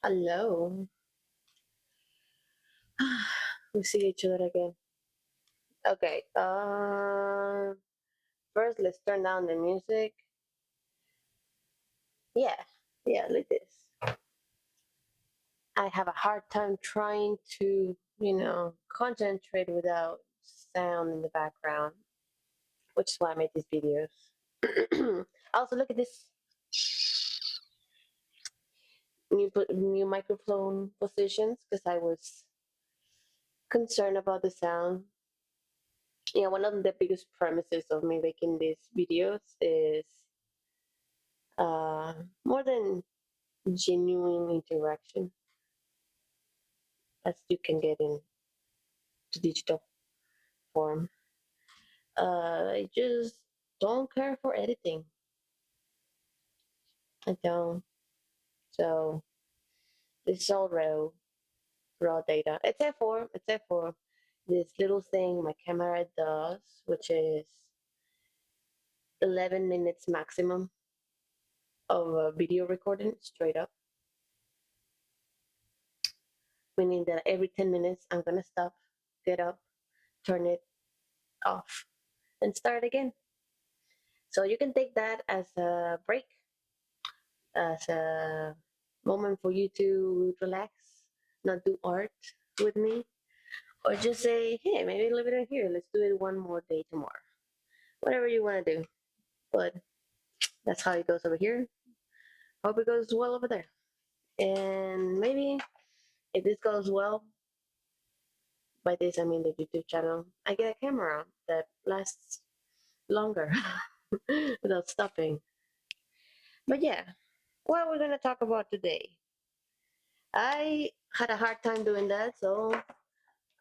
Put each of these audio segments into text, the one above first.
Hello. We see each other again. Okay. First, let's turn down the music. Yeah. Yeah, like this. I have a hard time trying to, concentrate without sound in the background, which is why I made these videos. Also, look at this new microphone positions because I was concerned about the sound. Yeah, one of the biggest premises of me making these videos is more than genuine interaction as you can get in the digital form. I just don't care for editing. I don't. So this is all raw data, except for this little thing my camera does, which is 11 minutes maximum of video recording straight up, meaning that every 10 minutes I'm gonna stop, get up, turn it off, and start again. So you can take that as a break, as a moment for you to relax, not do art with me, or just say, hey, maybe leave it in here. Let's do it one more day tomorrow. Whatever you want to do. But that's how it goes over here. Hope it goes well over there. And maybe if this goes well, by this I mean the YouTube channel, I get a camera that lasts longer without stopping. But yeah, what we're going to talk about today. I had a hard time doing that, so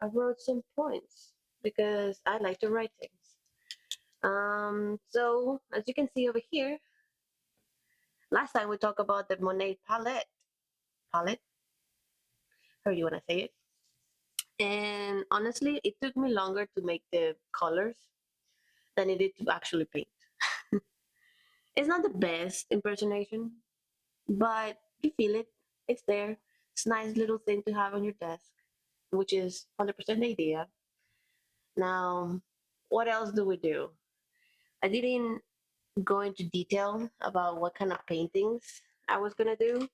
I wrote some points because I like to write things. So as you can see over here, last time we talked about the Monet palette, how do you want to say it? And honestly, it took me longer to make the colors than it did to actually paint. It's not the best impersonation, but you feel it. It's there. It's a nice little thing to have on your desk, which is 100% the idea. Now, what else do we do? I didn't go into detail about what kind of paintings I was gonna do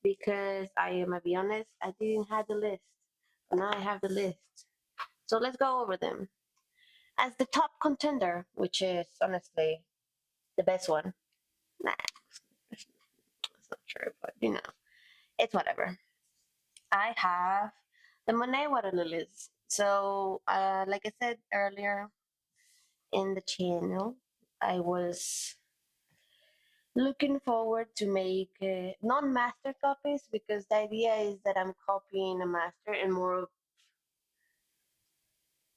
because I am gonna be honest, I didn't have the list. Now I have the list. So let's go over them. As the top contender, which is honestly the best one. Nah, that's not true, but it's whatever. I have the Monet water lilies. So, like I said earlier in the channel, I was looking forward to make non-master copies because the idea is that I'm copying a master and more,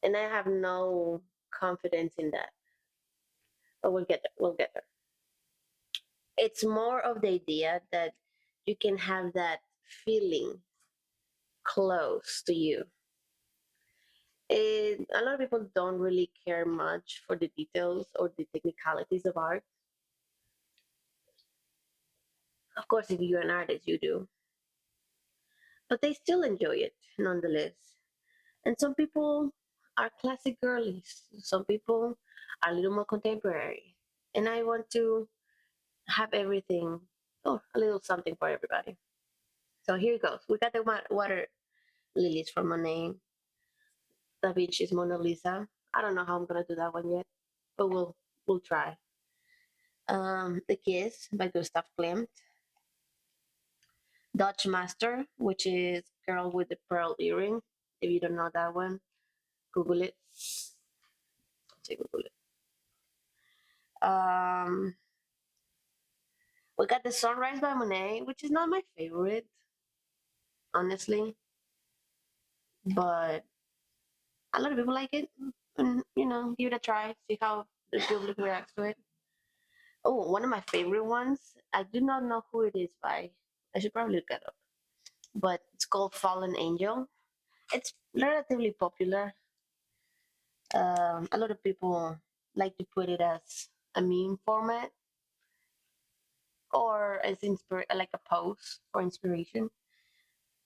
and I have no confidence in that. But we'll get there. We'll get there. It's more of the idea that you can have that feeling close to you. A lot of people don't really care much for the details or the technicalities of art. Of course, if you're an artist, you do, but they still enjoy it nonetheless. And some people are classic girlies. Some people are a little more contemporary. And I want to have everything, oh, a little something for everybody. So here it goes. We got the water lilies from Monet, Da Vinci's Mona Lisa. I don't know how I'm gonna do that one yet, but we'll try. The Kiss by Gustav Klimt, Dutch Master, which is Girl with the Pearl Earring. If you don't know that one, Google it. Say Google it. Um, we got the Sunrise by Monet, which is not my favorite, honestly, but a lot of people like it. And, give it a try, see how the public reacts to it. Oh, one of my favorite ones, I do not know who it is by. I should probably look it up. But it's called Fallen Angel. It's relatively popular. A lot of people like to put it as a meme format or as like a pose for inspiration.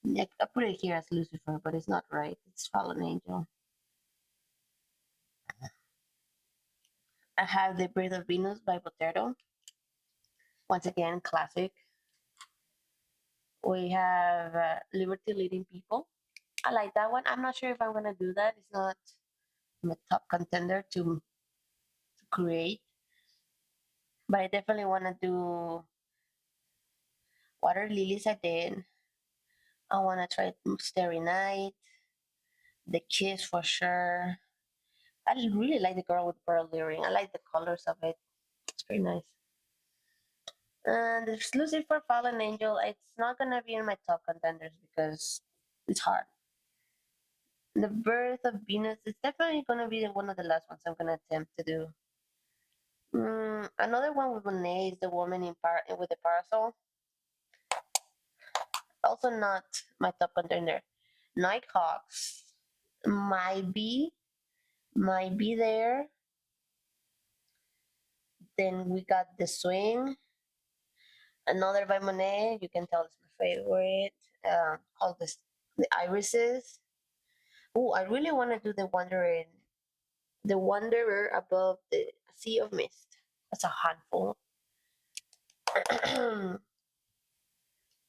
Yeah, I put it here as Lucifer, but it's not right. It's fallen angel. I have The Birth of Venus by Botero. Once again, classic. We have Liberty Leading People. I like that one. I'm not sure if I'm gonna do that. It's not my top contender to create, but I definitely want to do Water Lilies. I did. I want to try Starry Night, The Kiss for sure. I really like the girl with pearl earring. I like the colors of it. It's pretty nice. And there's Lucifer Fallen Angel. It's not gonna be in my top contenders because it's hard. The Birth of Venus is definitely gonna be one of the last ones I'm gonna attempt to do. Another one with Monet is The Woman with the Parasol. Also not my top contender. Nighthawks might be there. Then we got The Swing, another by Monet. You can tell it's my favorite. Called the Irises. Oh, I really want to do the Wanderer above the Sea of Mist. That's a handful.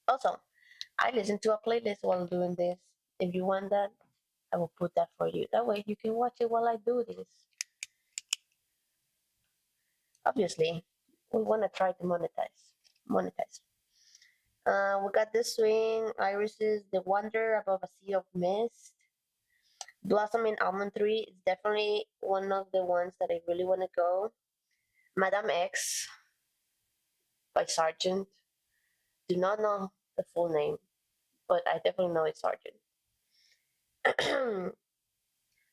Also, I listen to a playlist while doing this. If you want that, I will put that for you. That way you can watch it while I do this. Obviously, we want to try to monetize. We got The Swing, Irises, The Wonder Above a Sea of Mist, Blossom in Almond Tree is definitely one of the ones that I really want to go. Madame X by Sargent. Do not know the full name, but I definitely know it's Sargent.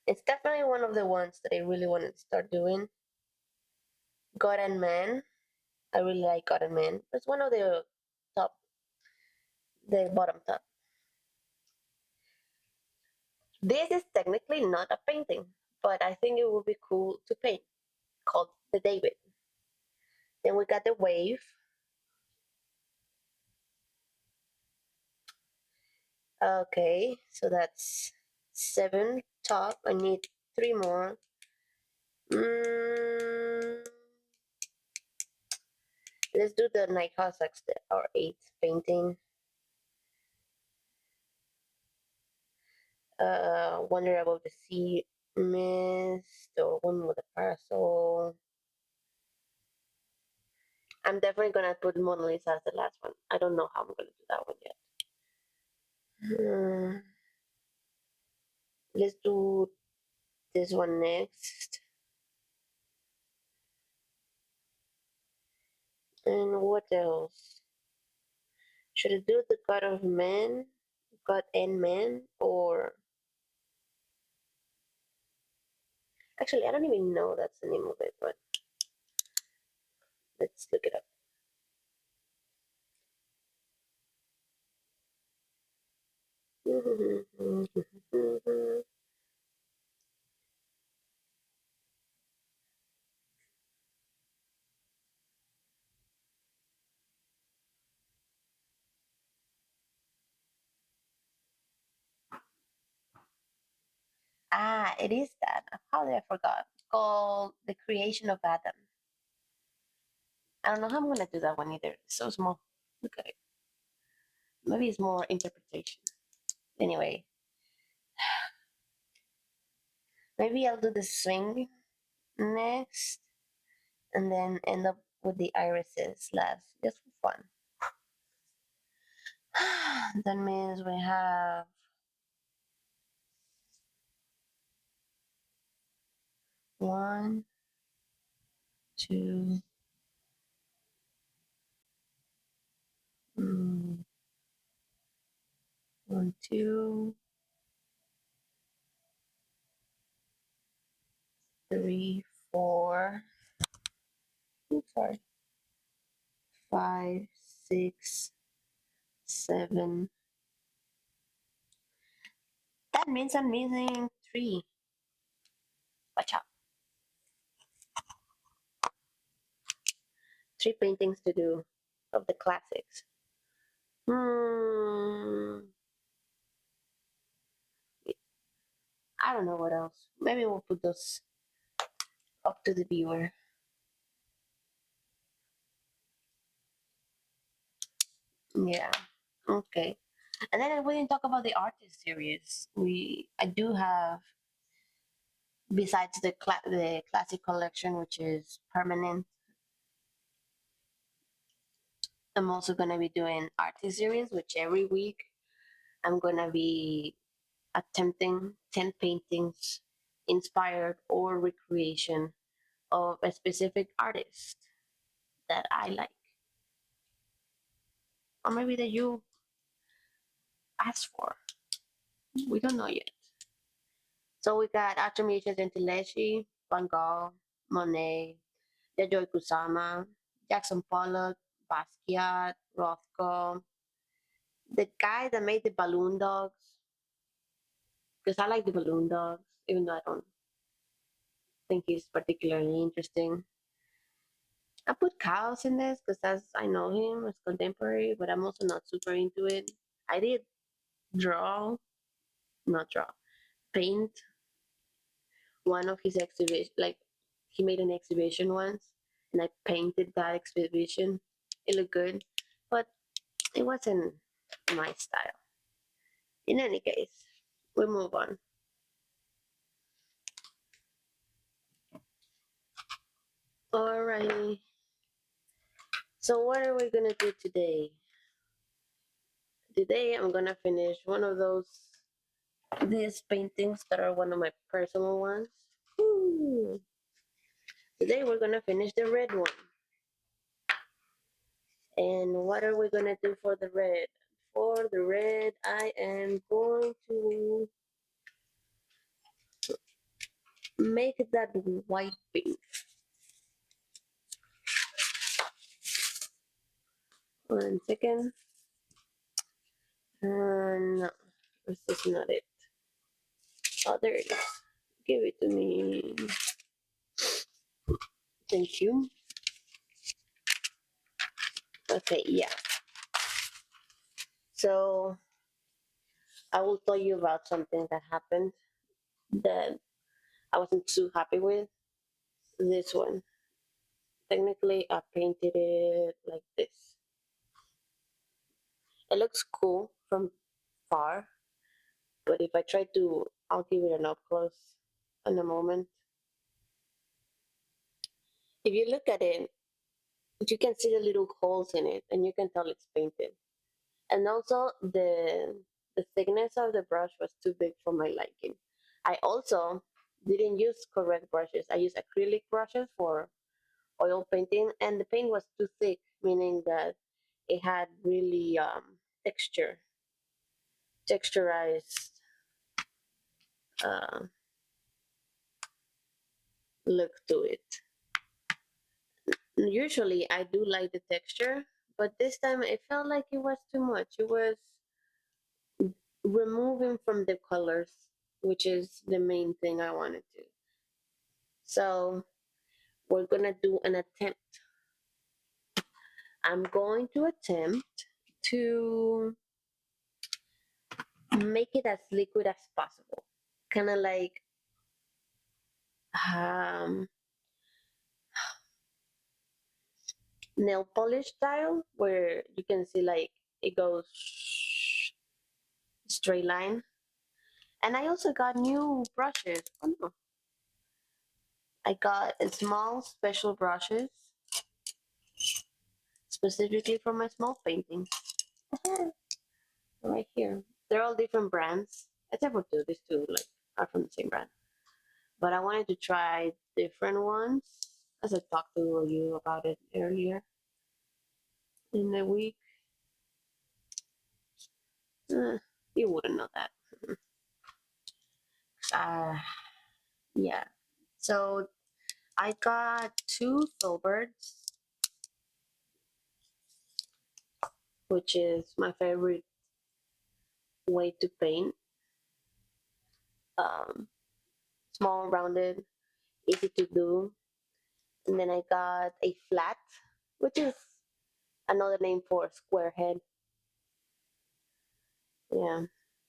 It's definitely one of the ones that I really want to start doing. God and Man. I really like God and Man. It's one of top, the bottom top. This is technically not a painting, but I think it would be cool to paint. Called the David. Then we got the Wave. Okay, so that's 7 top. I need 3 more. Mm, let's do the Night Cossacks, our 8th painting. Wonder Above the Sea Mist, or Woman with a Parasol. I'm definitely gonna put Mona Lisa as the last one. I don't know how I'm gonna do that one yet. Let's do this one next. And what else? Should I do the God of Man, God and Man, or actually I don't even know that's the name of it, but let's look it up. It is that. How did I forgot? It's called The Creation of Adam. I don't know how I'm gonna do that one either. It's so small. Look at it. Maybe it's more interpretation. Anyway, maybe I'll do the swing next, and then end up with the irises last, just for fun. That means we have 1, 2, 1, 2, 3, 4. Oops, sorry. 5, 6, 7. That means I'm missing 3. Watch out. 3 paintings to do of the classics. Hmm. I don't know what else. Maybe we'll put those up to the viewer. Yeah. Okay. And then we didn't talk about the artist series. I do have, besides the classic collection, which is permanent. I'm also gonna be doing artist series, which every week I'm gonna be attempting 10 paintings inspired or recreation of a specific artist that I like, or maybe that you asked for. We don't know yet. So we got Artemisia Gentileschi, Van Gogh, Monet, Yayoi Kusama, Jackson Pollock, Basquiat, Rothko, the guy that made the balloon dogs, because I like the balloon dogs, even though I don't think he's particularly interesting. I put cows in this because as I know him as contemporary, but I'm also not super into it. I did draw, not draw, paint one of his exhibition. Like he made an exhibition once, and I painted that exhibition. It looked good, but it wasn't my style. In any case, we move on. Alrighty. So what are we gonna do today? Today I'm gonna finish one of these paintings that are one of my personal ones. Woo. Today we're gonna finish the red one. And what are we gonna do for the red? For the red, I am going to make that white pink. 1 second. No, this is not it. Oh, there it is. Give it to me. Thank you. Okay, yeah. So I will tell you about something that happened that I wasn't too happy with. This one. Technically, I painted it like this. It looks cool from far, but if I try to, I'll give it an up close in a moment. If you look at it, you can see the little holes in it, and you can tell it's painted. And also, the thickness of the brush was too big for my liking. I also didn't use correct brushes. I used acrylic brushes for oil painting, and the paint was too thick, meaning that it had really texturized uh, look to it. Usually, I do like the texture, but this time it felt like it was too much. It was removing from the colors, which is the main thing I wanted to. So we're gonna do an attempt. I'm going to attempt to make it as liquid as possible. Kind of like um, nail polish style, where you can see like it goes straight line. And I also got new brushes. Oh no. I got small special brushes specifically for my small paintings. Right here. They're all different brands, except for two. These two like are from the same brand. But I wanted to try different ones as I talked to you about it earlier in the week. Uh, you wouldn't know that. Uh, yeah. So I got two filberts, which is my favorite way to paint. Um, Small, rounded, easy to do. And then I got a flat, which is another name for square head. Yeah,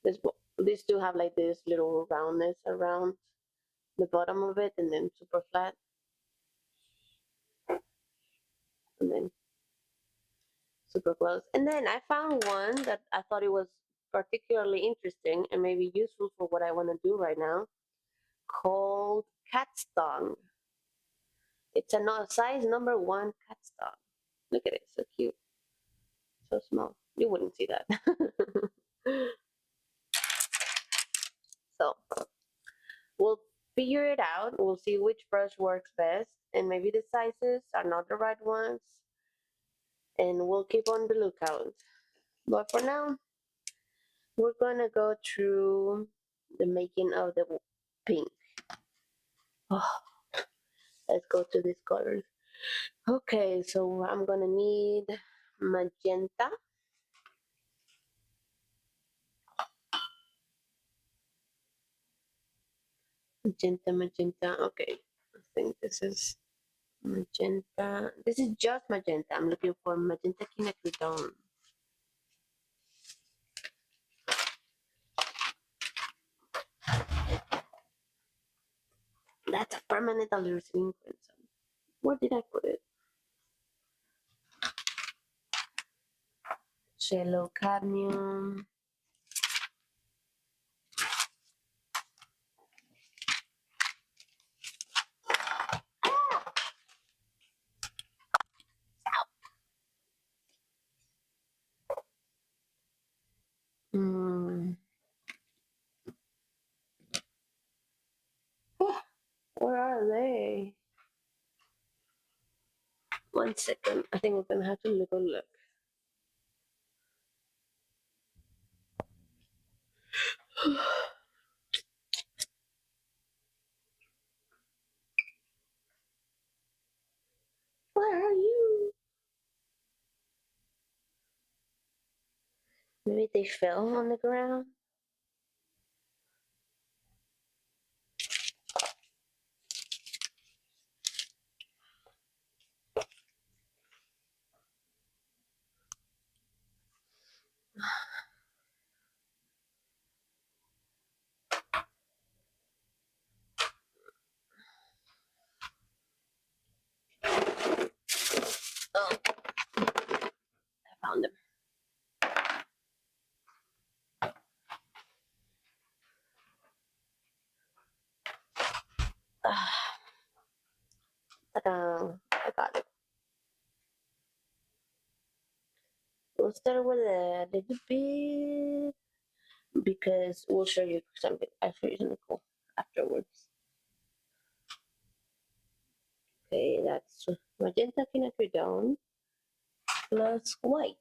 this These two have like this little roundness around the bottom of it, and then super flat, and then super close. And then I found one that I thought it was particularly interesting and maybe useful for what I want to do right now, called cat's tongue. It's a size number one cat's tongue. Look at it, so cute, so small. You wouldn't see that. So we'll figure it out. We'll see which brush works best, and maybe the sizes are not the right ones, and we'll keep on the lookout. But for now, we're gonna go through the making of the pink. Oh, let's go to these colors. Okay, so I'm gonna need magenta. Magenta. Okay, I think this is magenta. This is just magenta. I'm looking for magenta quinacridone. That's a permanent allergen crimson. Where did I put it? Cello cadmium. Mm. Where are they? 1 second. I think we're gonna have to look a look. Where are you? Maybe they fell on the ground. Oh, I found them. Ah, I got it. We'll start with a little bit because we'll show you something. I'll show you something cool afterwards. Okay, that's magenta quinacridone plus white.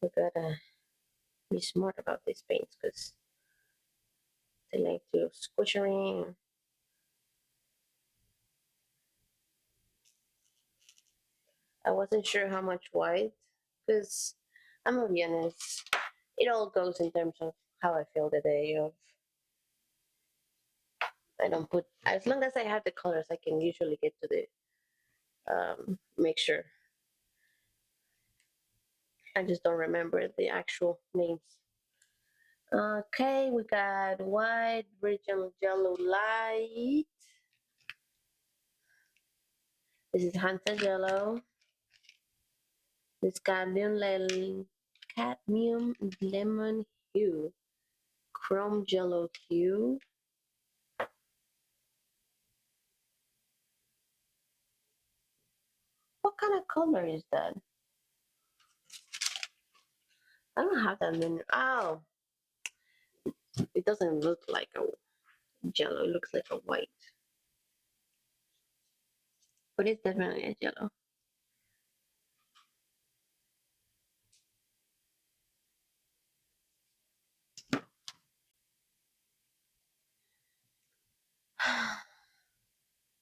We gotta be smart about these paints because they like to squish around. I wasn't sure how much white because I'm gonna be honest, it all goes in terms of how I feel the day of. I don't put as long as I have the colors, I can usually get to the mixture. I just don't remember the actual names. Okay, we got white, virgin yellow light. This is Hansa yellow. This cadmium lemon hue, chrome yellow hue. What kind of color is that? I don't have that many. Oh, it doesn't look like a yellow. It looks like a white, but it's definitely a yellow.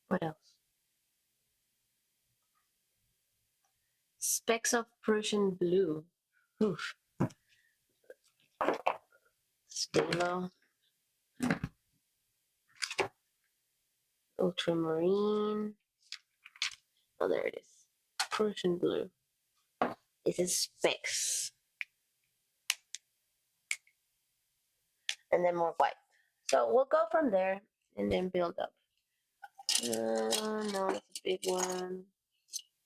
What else? Specks of Prussian blue. Oof. Stilo. Ultramarine. Oh, there it is. Prussian blue. This is specs. And then more white. So we'll go from there and then build up. No, it's a big one.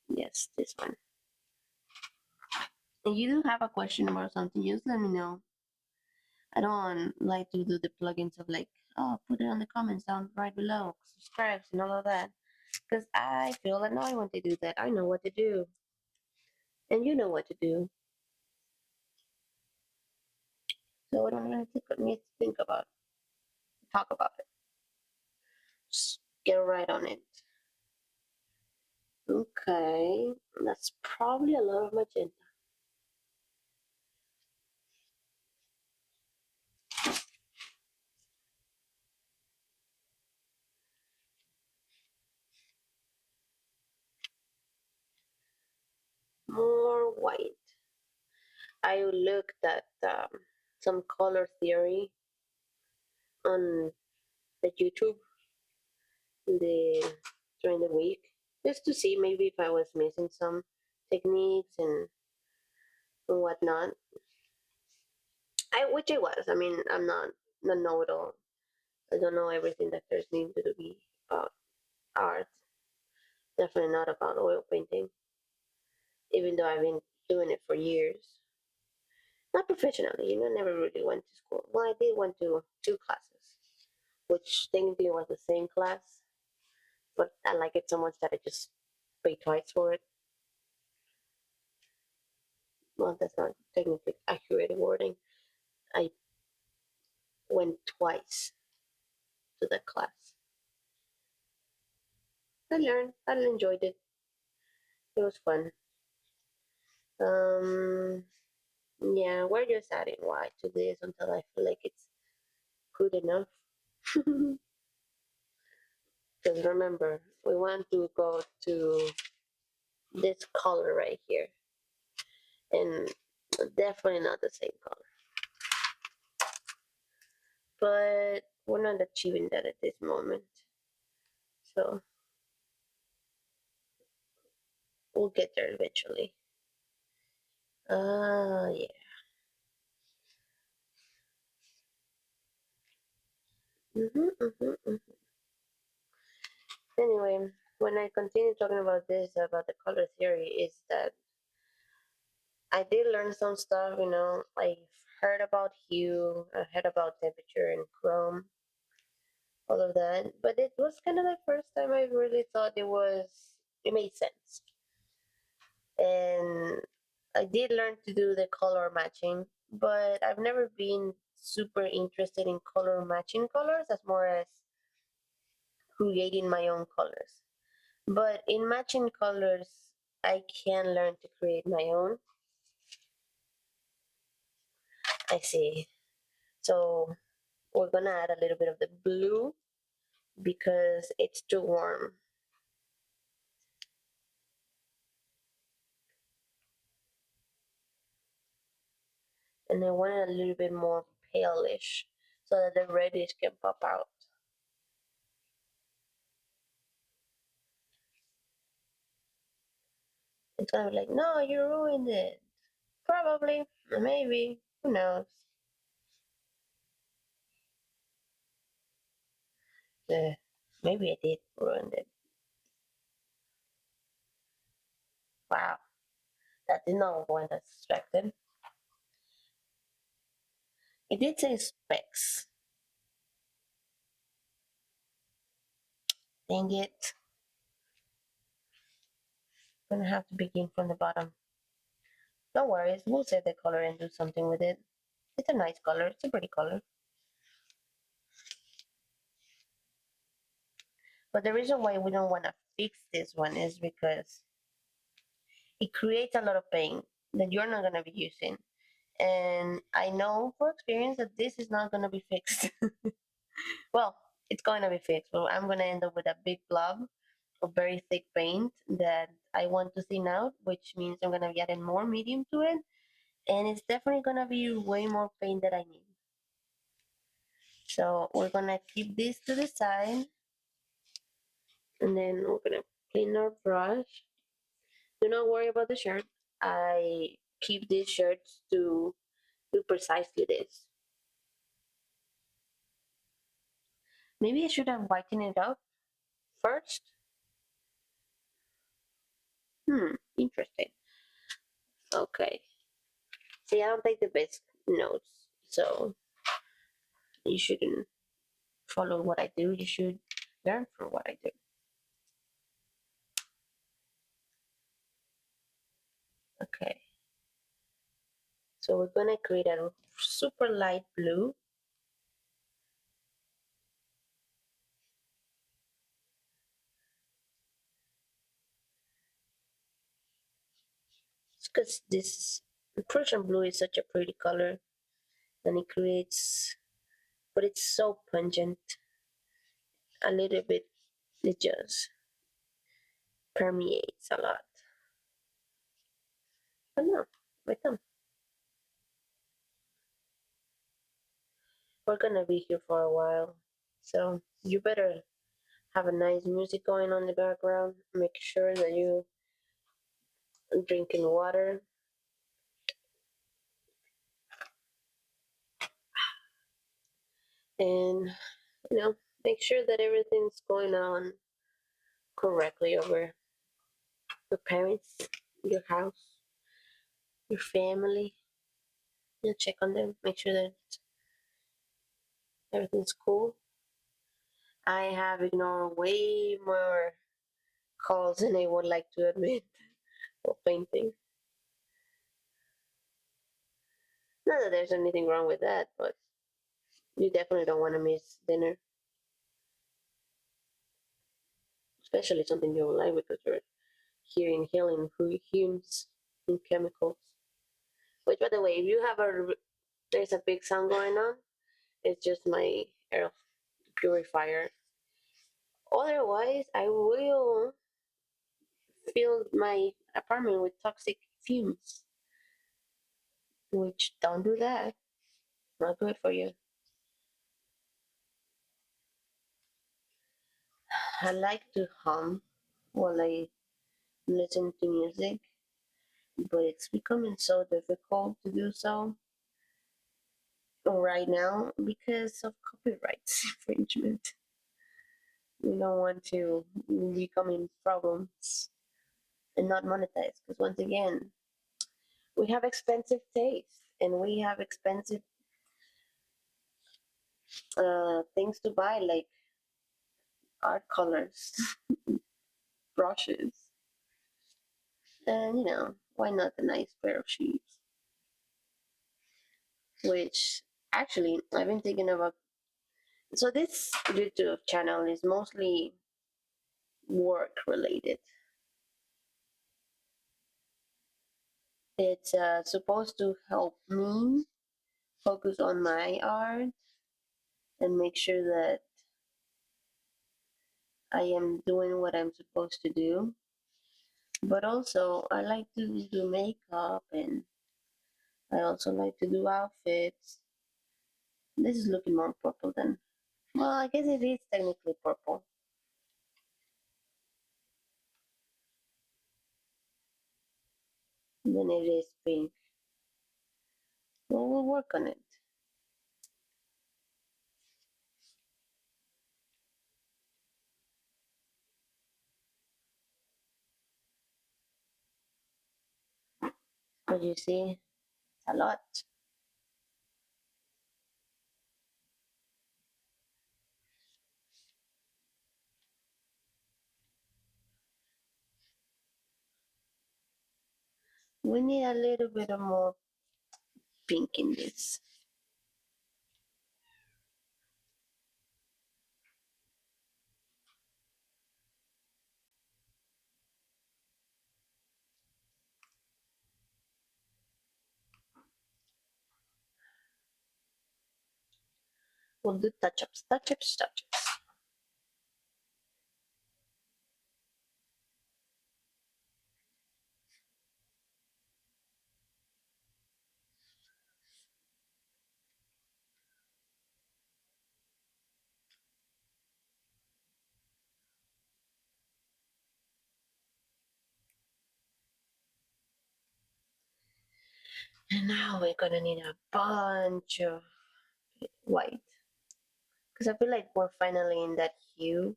Yes, this one. If you do have a question about something, just let me know. I don't like to do the plugins of like, oh, put it on the comments down right below, subscribe and all of that. Because I feel annoyed when they do that. I know what to do. And you know what to do. So I don't really need to think about it, talk about it. Just get right on it. Okay, that's probably a lot of magenta. More white. I looked at some color theory on the YouTube the during the week just to see maybe if I was missing some techniques and whatnot. Which I was. I mean, I'm not a know-it-all. I don't know everything that there's needed to be about art. Definitely not about oil painting, even though I've been doing it for years. Not professionally, never really went to school. Well, I did went to two classes, which technically was the same class, but I like it so much that I just paid twice for it. Well, that's not technically accurate wording. I went twice to that class. I learned. I enjoyed it. It was fun. Um, yeah, we're just adding white to this until I feel like it's good enough. Because remember, we want to go to this color right here, and definitely not the same color. But we're not achieving that at this moment, so we'll get there eventually. Yeah. Mm-hmm. Anyway, when I continue talking about this, about the color theory, is that I did learn some stuff, I've heard about hue, I heard about temperature and chrome, all of that, but it was kind of the first time I really thought it made sense. And I did learn to do the color matching, but I've never been super interested in color matching colors as more as creating my own colors. But in matching colors, I can learn to create my own. I see. So we're gonna add a little bit of the blue because it's too warm. And I want it a little bit more palish so that the reddish can pop out. It's gonna be like, no, you ruined it. Probably, maybe, who knows? Uh, maybe I did ruin it. Wow, that did not go as expected. It did say specs. Dang it. Gonna have to begin from the bottom. No worries, we'll save the color and do something with it. It's a nice color, it's a pretty color. But the reason why we don't want to fix this one is because it creates a lot of pain that you're not going to be using. And I know for experience that this is not going to be fixed. Well, it's going to be fixed. Well, I'm going to end up with a big blob of very thick paint that I want to thin out, which means I'm going to be adding more medium to it. And it's definitely going to be way more paint that I need. So we're going to keep this to the side. And then we're going to clean our brush. Do not worry about the shirt. I keep these shirts to do precisely this. Maybe I should have whitened it up first. Interesting. Okay. See, I don't take the best notes, so you shouldn't follow what I do. You should learn from what I do. Okay. So we're gonna create a super light blue. Because this Prussian blue is such a pretty color, and it creates, but it's so pungent. A little bit, it just permeates a lot. But no, wait on. We're gonna be here for a while, so you better have a nice music going on in the background. Make sure that you drinking water, and you know, make sure that everything's going on correctly over your parents, your house, your family. You check on them, make sure that everything's cool. I have ignored way more calls than I would like to admit for painting. Not that there's anything wrong with that, but you definitely don't want to miss dinner, especially something you don't like because you're here inhaling fumes and chemicals. Which, by the way, if you have there's a big sound going on, it's just my air purifier. Otherwise, I will fill my apartment with toxic fumes, which don't do that. Not good for you. I like to hum while I listen to music, but it's becoming so difficult to do so right now because of copyrights infringement. We don't want to become in problems and not monetize because once again, we have expensive taste and we have expensive things to buy like art colors, brushes, and why not a nice pair of shoes? Which actually I've been thinking about. So this YouTube channel is mostly work related. It's supposed to help me focus on my art and make sure that I am doing what I'm supposed to do. But also, I like to do makeup and I also like to do outfits. This is looking more purple than. Well, I guess it is technically purple than it is pink. Well, we'll work on it. But you see, it's a lot. We need a little bit of more pink in this. We'll do touch-ups, touch-ups, touch-ups. And now we're gonna need a bunch of white. Because I feel like we're finally in that hue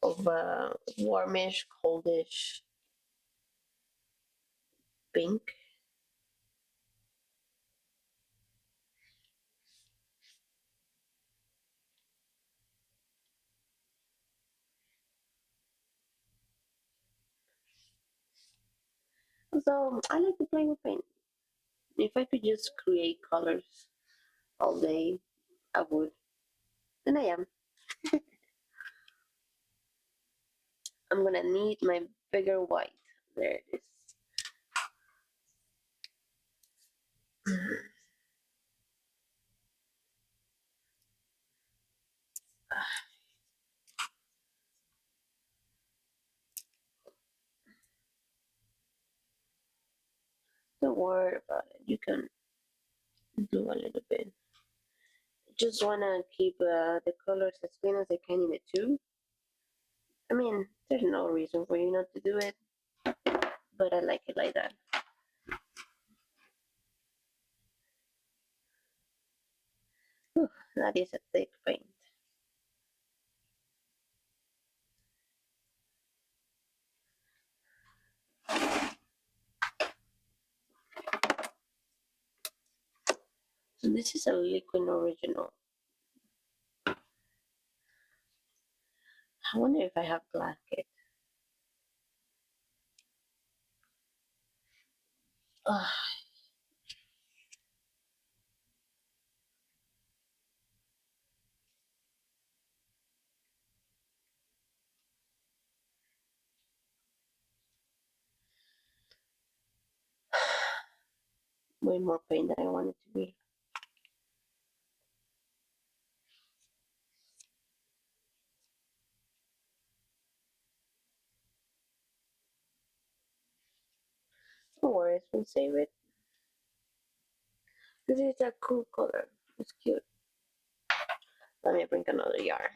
of warmish, coldish pink. So I like to play with paint. If I could just create colors all day, I would. And I am. I'm gonna need my bigger white. There it is. Don't worry about it. You can do a little bit. Just wanna keep the colors as clean as I can in the tube. I mean, there's no reason for you not to do it, but I like it like that. Whew, that is a thick paint. So this is a liquid original. I wonder if I have black it. Ah, way more paint than I want it to be. No worries, we'll save it. This is a cool color. It's cute. Let me bring another yarn.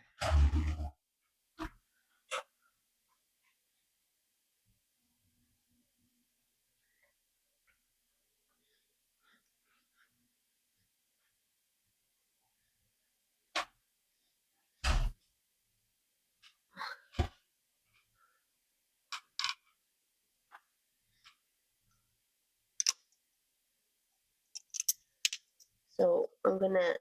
So I'm gonna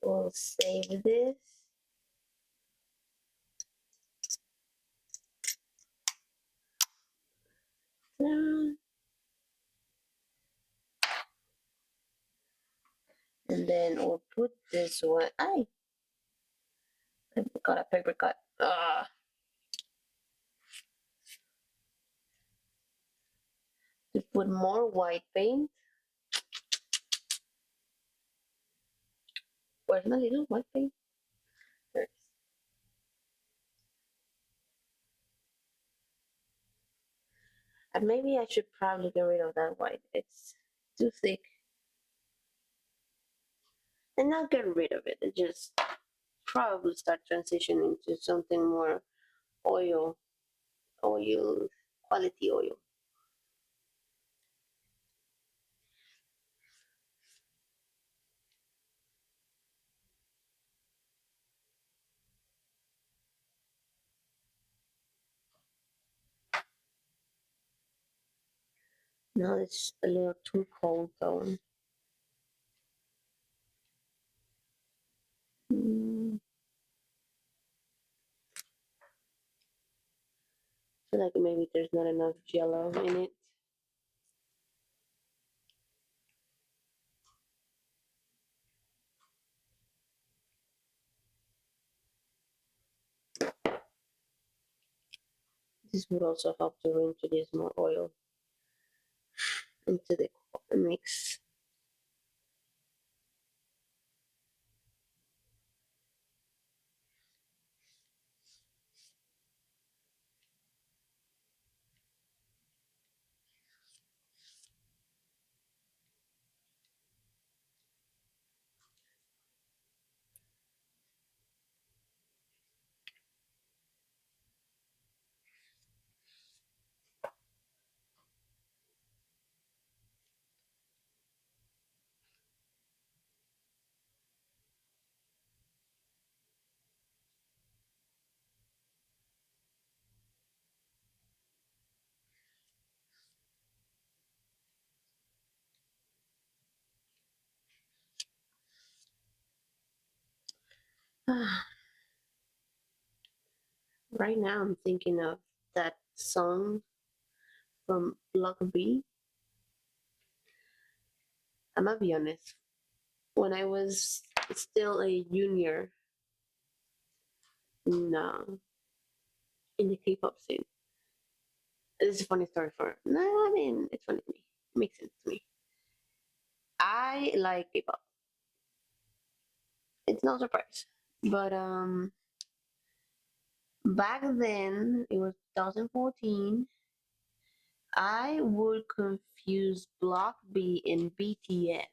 we'll save this. And then we'll put this one. I got a paper cut. To put more white paint. Where's my little white paint? There it is. And maybe I should probably get rid of that white. It's too thick. And not get rid of it. It just probably start transitioning to something more oil, oil, quality oil. Now it's a little too cold though. Mm, I feel like maybe there's not enough jello in it. This would also help to introduce more oil into the mix. Right now, I'm thinking of that song from Block B. I'm gonna be honest. When I was still a junior in the K-pop scene, this is a funny story for. No, I mean it's funny to me. It makes sense to me. I like K-pop. It's no surprise, but back then it was 2014. I would confuse Block B and BTS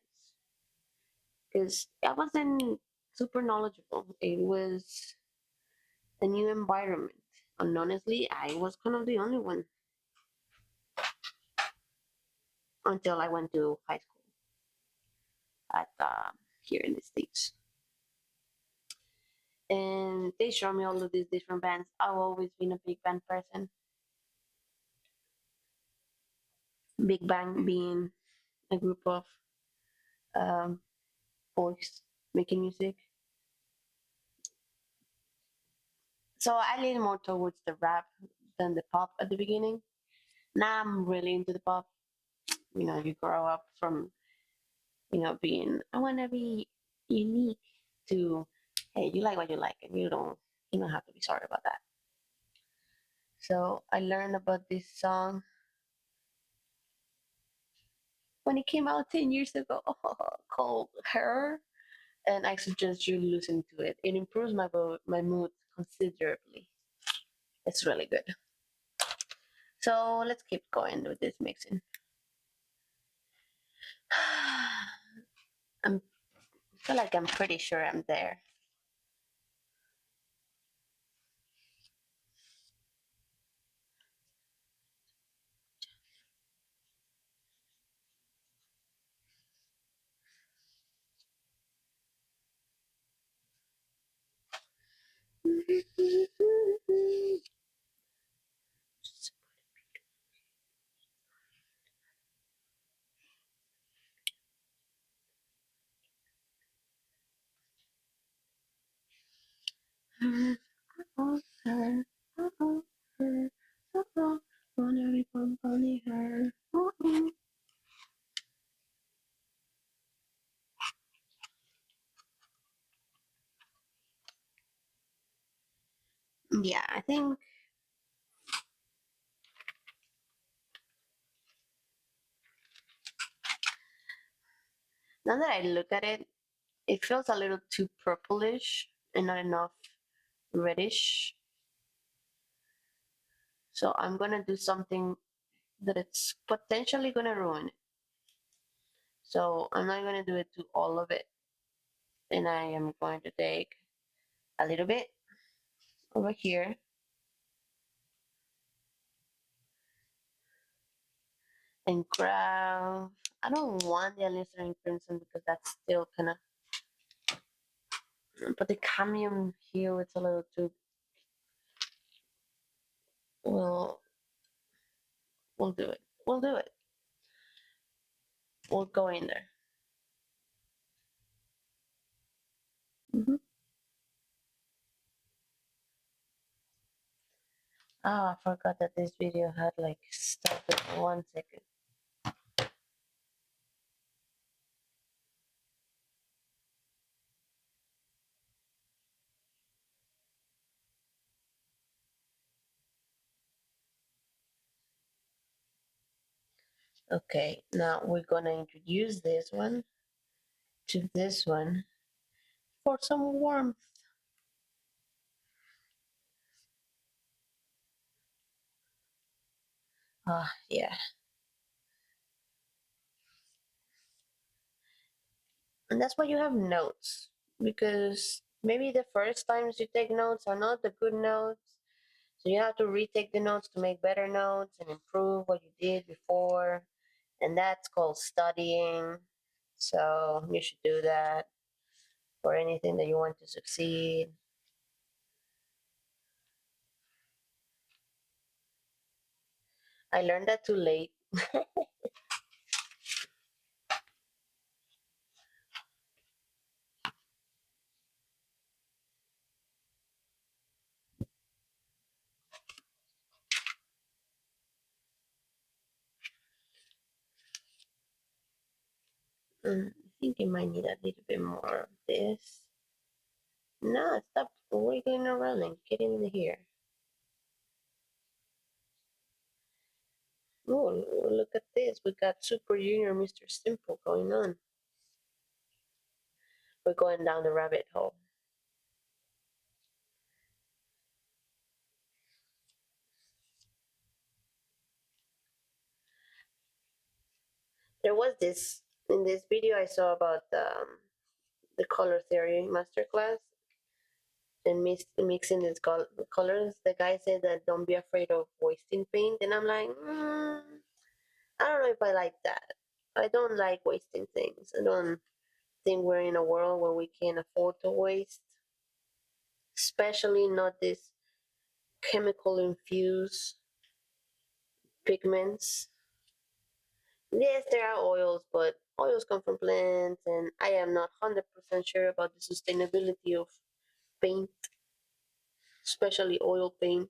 because I wasn't super knowledgeable. It was a new environment. And honestly, I was kind of the only one until I went to high school at here in the States. And they showed me all of these different bands. I've always been a big band person. Big Bang being a group of um, boys making music. So I lean more towards the rap than the pop at the beginning. Now I'm really into the pop. You know, you grow up from, being, I want to be unique to, hey, you like what you like and you don't have to be sorry about that. So I learned about this song when it came out 10 years ago called Her. And I suggest you listen to it. It improves my mood considerably. It's really good. So let's keep going with this mixing. I feel like I'm pretty sure I'm there. Her, her, her, wanna be only her. Yeah, I think now that I look at it, it feels a little too purplish and not enough reddish. So I'm gonna do something that it's potentially gonna ruin it. So I'm not gonna do it to all of it. And I am going to take a little bit over here and grab. I don't want the Alyssering Crimson because that's still kind of. But the Camium here, it's a little too. Well, we'll do it. We'll do it. We'll go in there. Hmm. Ah, I forgot that this video had like stop it for 1 second. Okay, now we're gonna introduce this one to this one for some warmth. Ah, yeah. And that's why you have notes, because maybe the first times you take notes are not the good notes. So you have to retake the notes to make better notes and improve what you did before. And that's called studying. So you should do that for anything that you want to succeed. I learned that too late. I think you might need a little bit more of this. No, stop wiggling around and get in here. Oh, look at this. We got Super Junior Mr. Simple going on. We're going down the rabbit hole. There was this in this video I saw about the color theory masterclass and mixing these colors. The guy said that don't be afraid of wasting paint, and I'm like, I don't know if I like that. I don't like wasting things. I don't think we're in a world where we can afford to waste, especially not this chemical infused pigments. Yes, there are oils, but oils come from plants, and I am not 100% sure about the sustainability of paint, especially oil paint,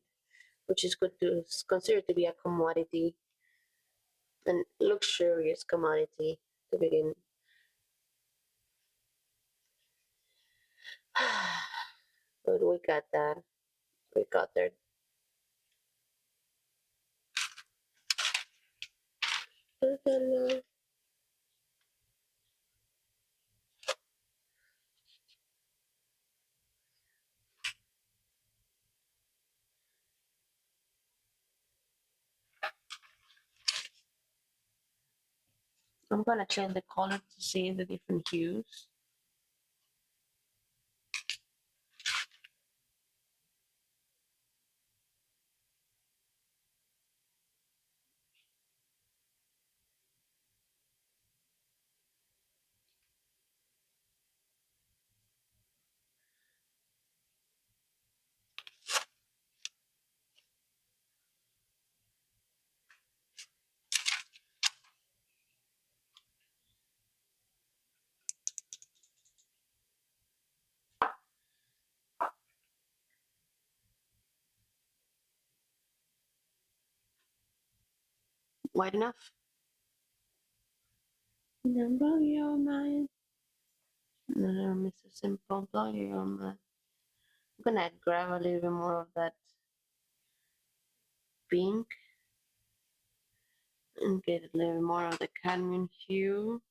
which is good to consider to be a commodity and luxurious commodity to begin. But we got that. We got there. I'm gonna change the color to see the different hues. White enough? Then blow your mind. No, Mr. Simple, blow your mind. I'm gonna grab a little bit more of that pink and get a little more of the cadmium hue.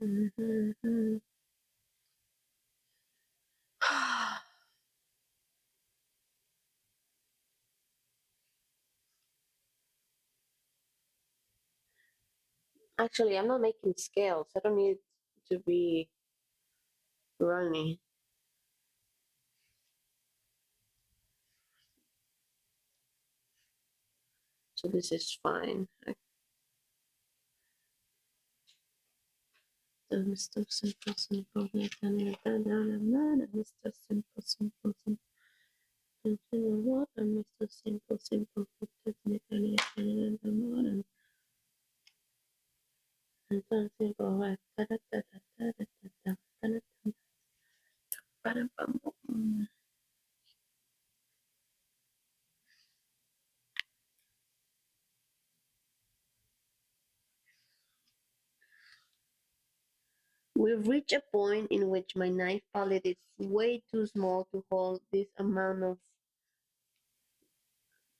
Mm-hmm. Actually, I'm not making scales. I don't need to be runny. So this is fine. Mr. Simple, simple, Mr. Simple, simple, simple. What? Mr. Simple, simple, We've reached a point in which my knife palette is way too small to hold this amount of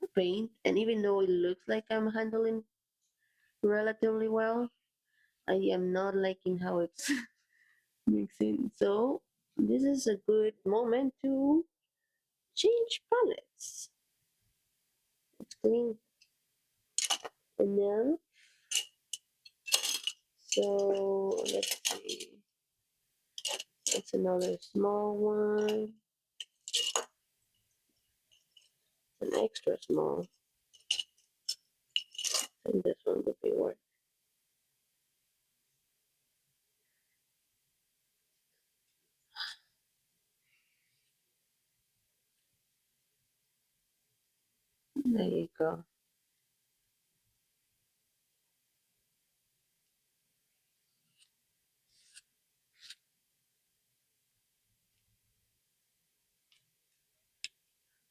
paint, and even though it looks like I'm handling relatively well, I am not liking how it's mixing. So this is a good moment to change palettes. It's clean enough. So let's see. That's another small one. An extra small. And this one would be worth. There you go.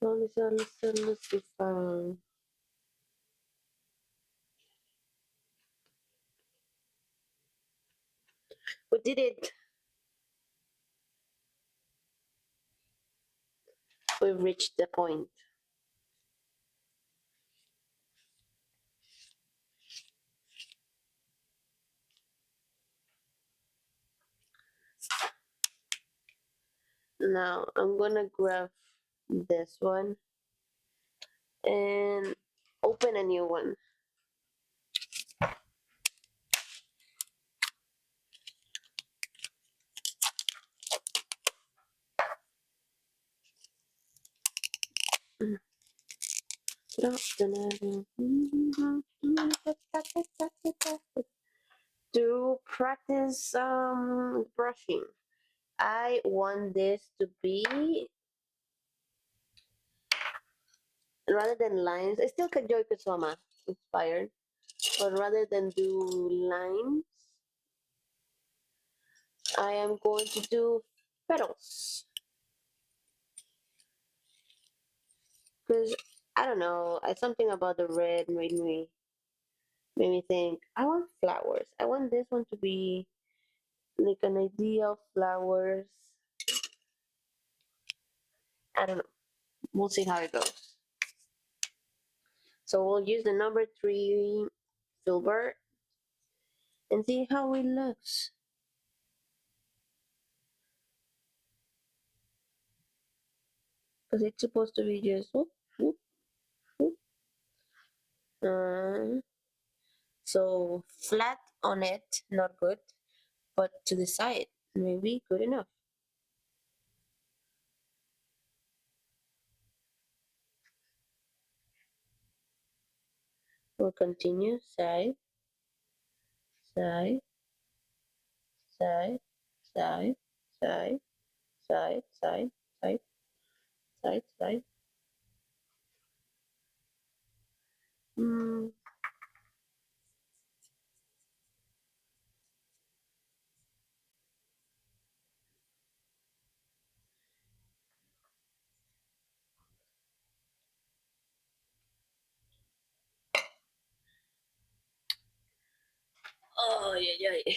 Let's see. We did it. We reached the point. Now I'm gonna grab this one and open a new one. To practice brushing. I want this to be rather than lines. It's still Joy Kusama inspired, but rather than do lines, I am going to do petals. Because I don't know, something about the red made me think I want flowers. I want this one to be like an idea of flowers. I don't know. We'll see how it goes. So we'll use the number 3 filbert and see how it looks. Because it's supposed to be just whoop, whoop, whoop. So flat on it, not good, but to the side, maybe good enough. We'll continue side, side, side, side, side, side, side, side, side, side. Mm. Oh, yeah, yeah.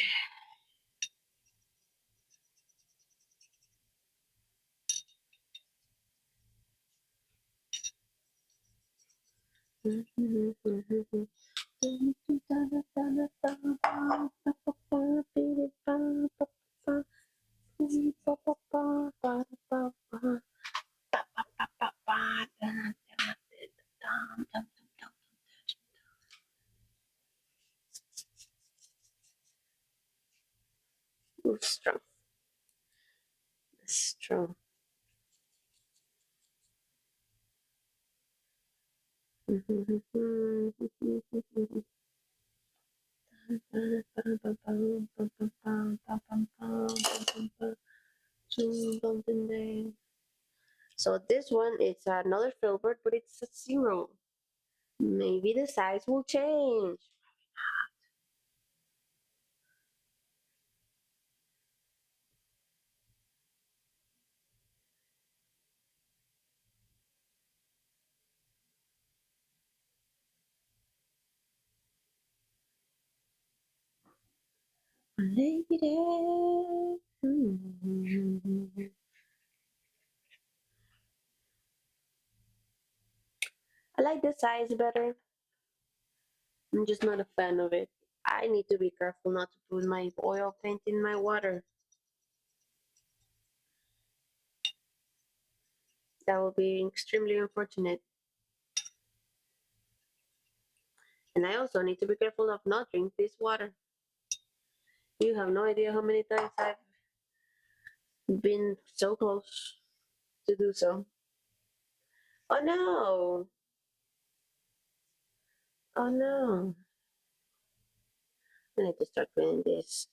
Ooh, strong. Strong. So this one is another filbert, but it's a 0. Maybe the size will change. Lady. I like the size better. I'm just not a fan of it. I need to be careful not to put my oil paint in my water. That will be extremely unfortunate. And I also need to be careful of not drink this water. You have no idea how many times I've been so close to do so. Oh no! Oh no! I need to start cleaning this.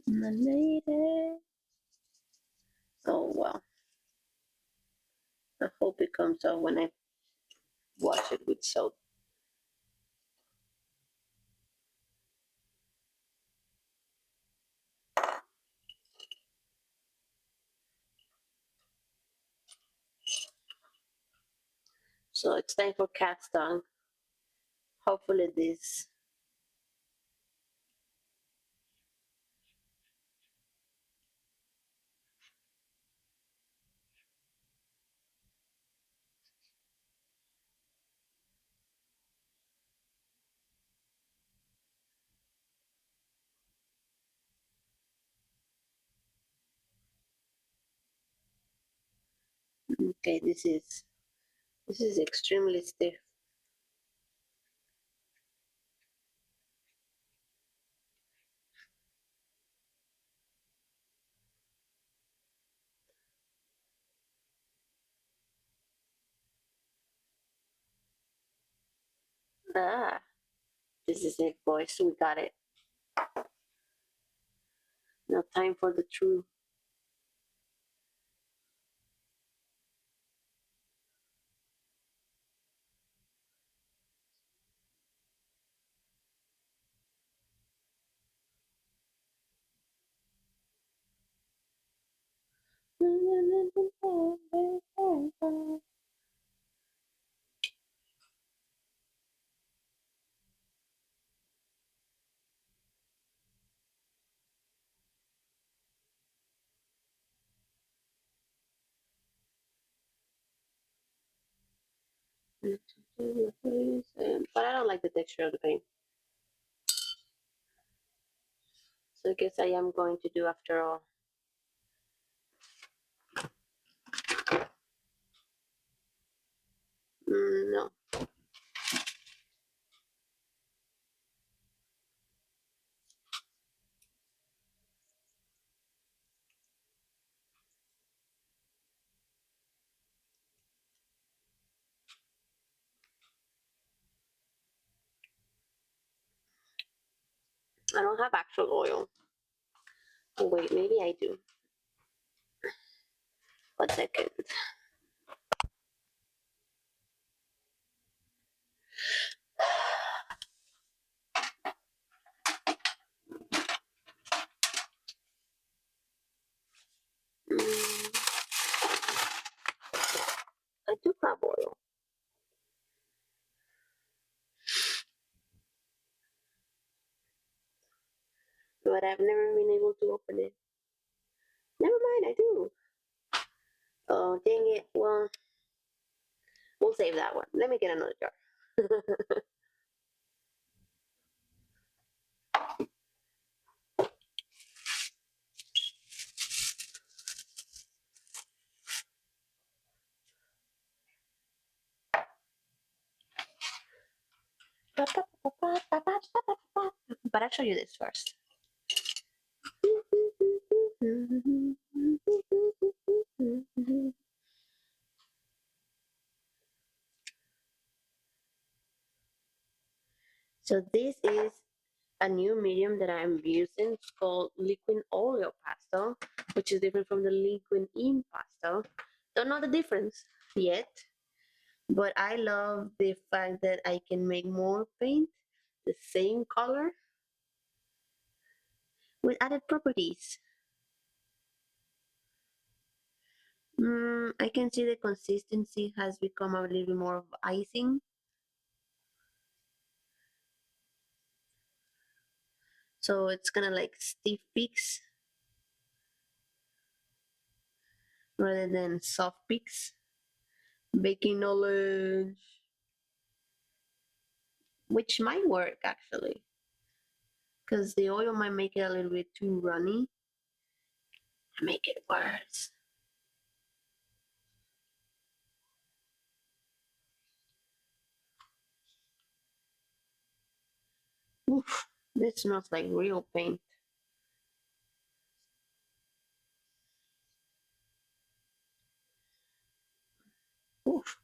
My lady. Oh well. I hope it comes out when I wash it with soap. So it's time for cat's tongue. Hopefully this. Okay, this is extremely stiff. Ah, this is it, boys. We got it. Now time for the true. But I don't like the texture of the paint. So I guess I am going to do after all. No, I don't have actual oil. Oh wait, maybe I do. 1 second. Mm, I do have oil, but I've never been able to open it. Never mind, I do. Oh, dang it. Well, we'll save that one. Let me get another jar. But I'll show you this first. So this is a new medium that I'm using. It's called liquid oil pastel, which is different from the liquid ink pastel. Don't know the difference yet, but I love the fact that I can make more paint the same color with added properties. I can see the consistency has become a little bit more of icing. So it's kind of like stiff peaks rather than soft peaks. Baking knowledge, which might work actually, because the oil might make it a little bit too runny and make it worse. Oof, this smells like real paint. Oof,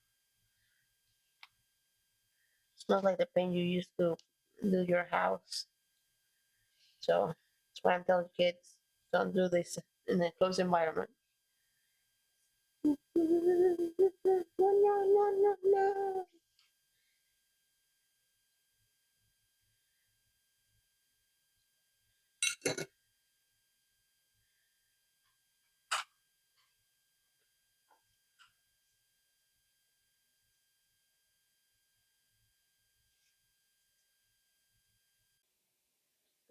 smells like the paint you used to do your house. So that's why I'm telling kids, don't do this in a closed environment. No, no, no, no.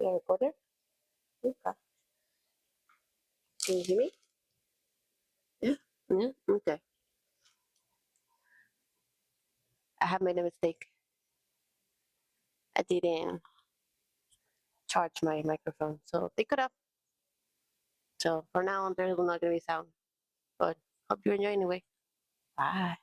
You recorder? Okay. Can you hear me? Yeah. Yeah. Okay. I have made a mistake. I didn't charge my microphone, so pick it up. So for now, there's not gonna be sound, but hope you enjoy anyway. Bye.